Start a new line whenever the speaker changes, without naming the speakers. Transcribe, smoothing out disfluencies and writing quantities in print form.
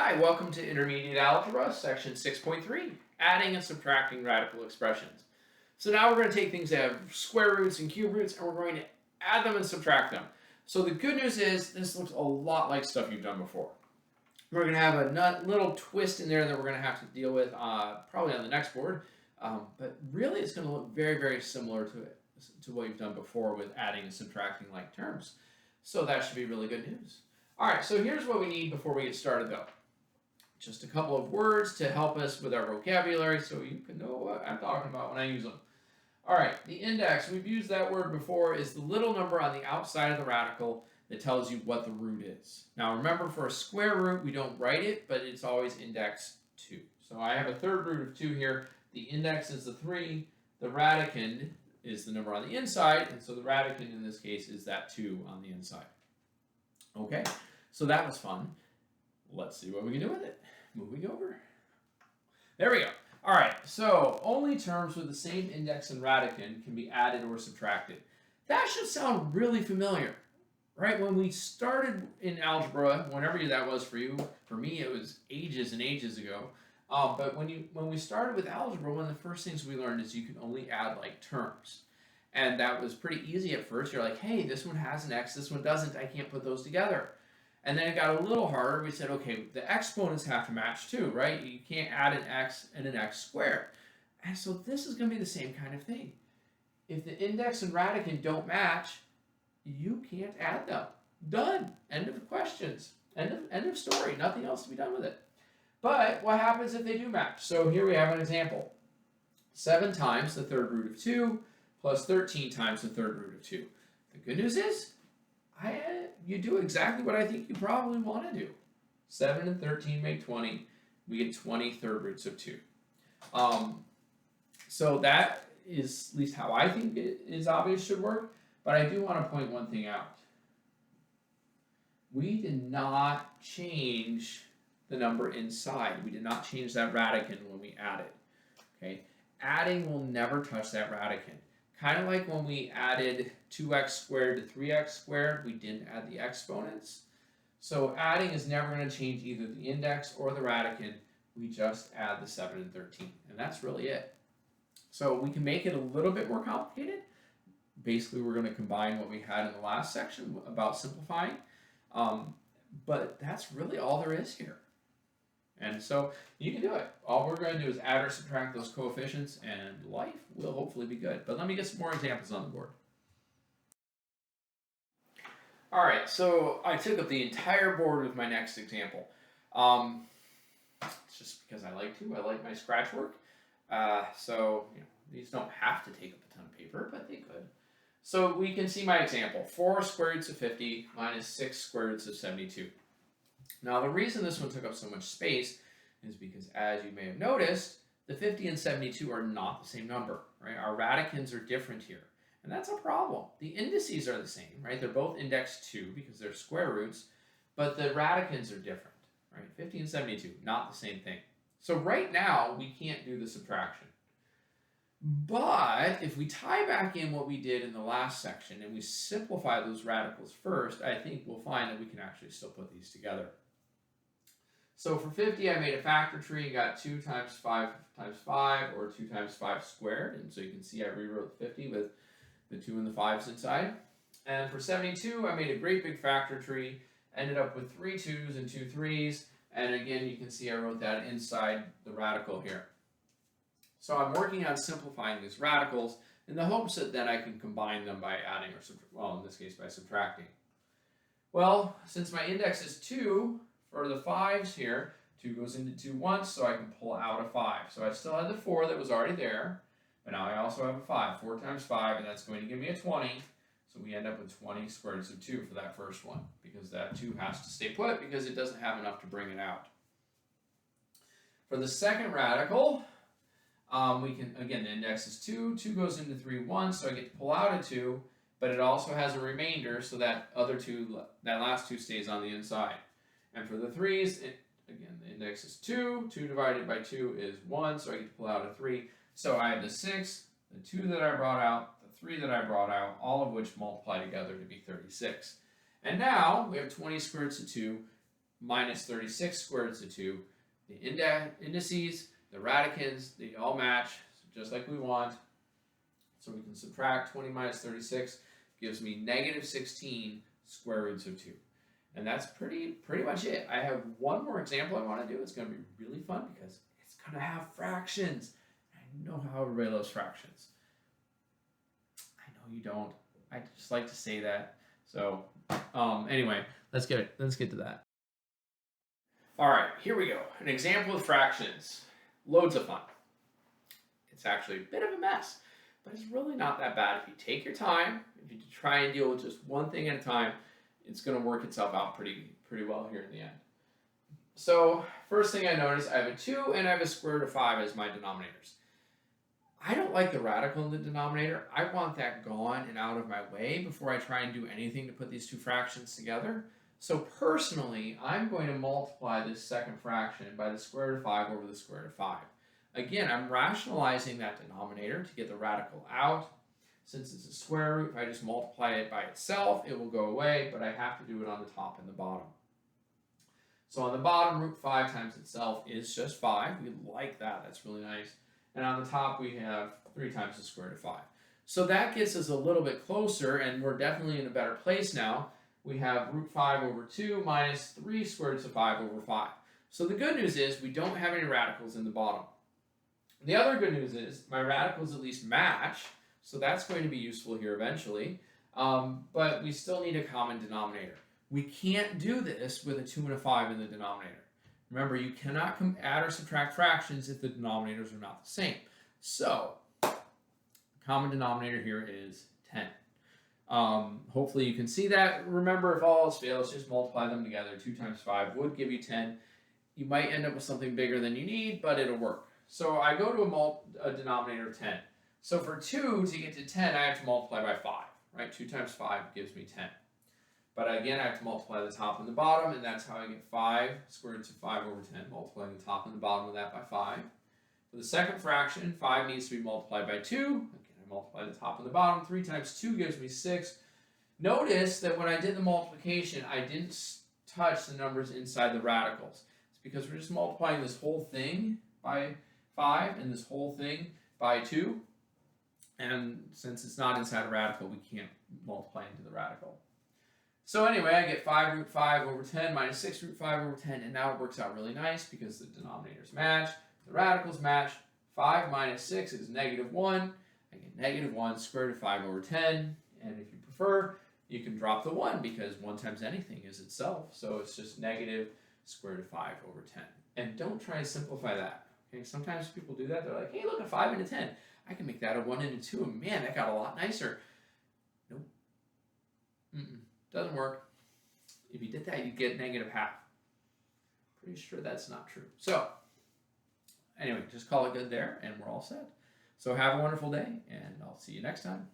Hi, welcome to Intermediate Algebra, section 6.3, adding and subtracting radical expressions. So now we're going to take things that have square roots and cube roots, and we're going to add them and subtract them. So the good news is this looks a lot like stuff you've done before. We're going to have a little twist in there that we're going to have to deal with probably on the next board, but really it's going to look very, very similar to what you've done before with adding and subtracting like terms. So that should be really good news. All right, so here's what we need before we get started though. Just a couple of words to help us with our vocabulary so you can know what I'm talking about when I use them. All right, the index, we've used that word before, is the little number on the outside of the radical that tells you what the root is. Now remember, for a square root, we don't write it, but it's always index 2. So I have a third root of 2 here. The index is the 3. The radicand is the number on the inside, and so the radicand in this case is that 2 on the inside. Okay, so that was fun. Let's see what we can do with it. Moving over. There we go. All right, so only terms with the same index and radicand can be added or subtracted. That should sound really familiar, right? When we started in algebra, whenever that was for you, for me it was ages and ages ago. But when we started with algebra, one of the first things we learned is you can only add like terms. And that was pretty easy at first. You're like, hey, this one has an x, this one doesn't. I can't put those together. And then it got a little harder. We said, okay, the exponents have to match too, right? You can't add an x and an x squared. And so this is going to be the same kind of thing. If the index and radicand don't match, you can't add them. Done. End of questions. End of story. Nothing else to be done with it. But what happens if they do match? So here we have an example. 7 times the third root of 2 plus 13 times the third root of 2. The good news is, you do exactly what I think you probably want to do. 7 and 13 make 20. We get 20 third roots of 2. So that is at least how I think it is obvious should work. But I do want to point one thing out. We did not change the number inside. We did not change that radicand when we added. Okay? Adding will never touch that radicand. Kind of like when we added 2x squared to 3x squared, we didn't add the exponents. So adding is never going to change either the index or the radicand. We just add the 7 and 13, and that's really it. So we can make it a little bit more complicated. Basically, we're going to combine what we had in the last section about simplifying, but that's really all there is here. And so you can do it. All we're going to do is add or subtract those coefficients, and life will hopefully be good. But let me get some more examples on the board. All right, so I took up the entire board with my next example. It's just because I like to. I like my scratch work. So these don't have to take up a ton of paper, but they could. So we can see my example. 4 square roots of 50 minus 6 square roots of 72. Now, the reason this one took up so much space is because, as you may have noticed, the 50 and 72 are not the same number, right? Our radicands are different here, and that's a problem. The indices are the same, right? They're both index 2 because they're square roots, but the radicands are different, right? 50 and 72, not the same thing. So right now, we can't do the subtraction. But if we tie back in what we did in the last section and we simplify those radicals first, I think we'll find that we can actually still put these together. So for 50, I made a factor tree and got 2 times 5 times 5, or 2 times 5 squared. And so you can see I rewrote 50 with the 2 and the 5s inside. And for 72, I made a great big factor tree, ended up with 3 2s and 2 3s. And again, you can see I wrote that inside the radical here. So I'm working on simplifying these radicals in the hopes that then I can combine them by adding or, in this case, by subtracting. Well, since my index is 2, for the 5s here, 2 goes into 2 once, so I can pull out a 5. So I still had the 4 that was already there, but now I also have a 5. 4 times 5, and that's going to give me a 20. So we end up with 20 square roots of 2 for that first one, because that 2 has to stay put because it doesn't have enough to bring it out. For the second radical, we can, again, the index is 2. 2 goes into 3 once, so I get to pull out a 2, but it also has a remainder, so that that last 2 stays on the inside. And for the 3s, again, the index is 2. 2 divided by 2 is 1, so I get to pull out a 3. So I have the 6, the 2 that I brought out, the 3 that I brought out, all of which multiply together to be 36. And now we have 20 square roots of 2 minus 36 square roots of 2. The indices, the radicands, they all match, just like we want. So we can subtract 20 minus 36, gives me negative 16 square roots of 2. And that's pretty much it. I have one more example I want to do. It's going to be really fun because it's going to have fractions. I know how everybody loves fractions. I know you don't. I just like to say that. So anyway, let's get to that. All right, here we go. An example of fractions. Loads of fun. It's actually a bit of a mess, but it's really not that bad. If you take your time, if you try and deal with just one thing at a time, it's going to work itself out pretty well here in the end. So first thing I notice, I have a 2 and I have a square root of 5 as my denominators. I don't like the radical in the denominator. I want that gone and out of my way before I try and do anything to put these two fractions together. So personally, I'm going to multiply this second fraction by the square root of 5 over the square root of 5. Again, I'm rationalizing that denominator to get the radical out. Since it's a square root, if I just multiply it by itself, it will go away, but I have to do it on the top and the bottom. So on the bottom, root 5 times itself is just 5. We like that. That's really nice. And on the top, we have 3 times the square root of 5. So that gets us a little bit closer, and we're definitely in a better place now. We have root 5 over 2 minus 3 square roots of 5 over 5. So the good news is we don't have any radicals in the bottom. The other good news is my radicals at least match, so that's going to be useful here eventually. But we still need a common denominator. We can't do this with a 2 and a 5 in the denominator. Remember, you cannot add or subtract fractions if the denominators are not the same. So, the common denominator here is 10. Hopefully you can see that. Remember, if all else fails, just multiply them together. 2 times 5 would give you 10. You might end up with something bigger than you need, but it'll work. So I go to a denominator of 10. So for 2 to get to 10, I have to multiply by 5. Right? 2 times 5 gives me 10. But again, I have to multiply the top and the bottom, and that's how I get 5 square roots of 5 over 10, multiplying the top and the bottom of that by 5. For the second fraction, 5 needs to be multiplied by 2. Again, I multiply the top and the bottom. 3 times 2 gives me 6. Notice that when I did the multiplication, I didn't touch the numbers inside the radicals. It's because we're just multiplying this whole thing by 5 and this whole thing by 2. And since it's not inside a radical, we can't multiply into the radical. So anyway, I get 5 root 5 over 10 minus 6 root 5 over 10, and now it works out really nice because the denominators match, the radicals match. 5 minus 6 is negative 1. I get negative 1 square root of 5 over 10, and if you prefer, you can drop the 1 because 1 times anything is itself, so it's just negative square root of 5 over 10. And don't try to simplify that. Okay? Sometimes people do that. They're like, hey, look, a 5 and a 10. I can make that a 1 and a 2, and man, that got a lot nicer. Nope. Doesn't work. If you did that, you'd get negative half. Pretty sure that's not true. So, anyway, just call it good there, and we're all set. So have a wonderful day, and I'll see you next time.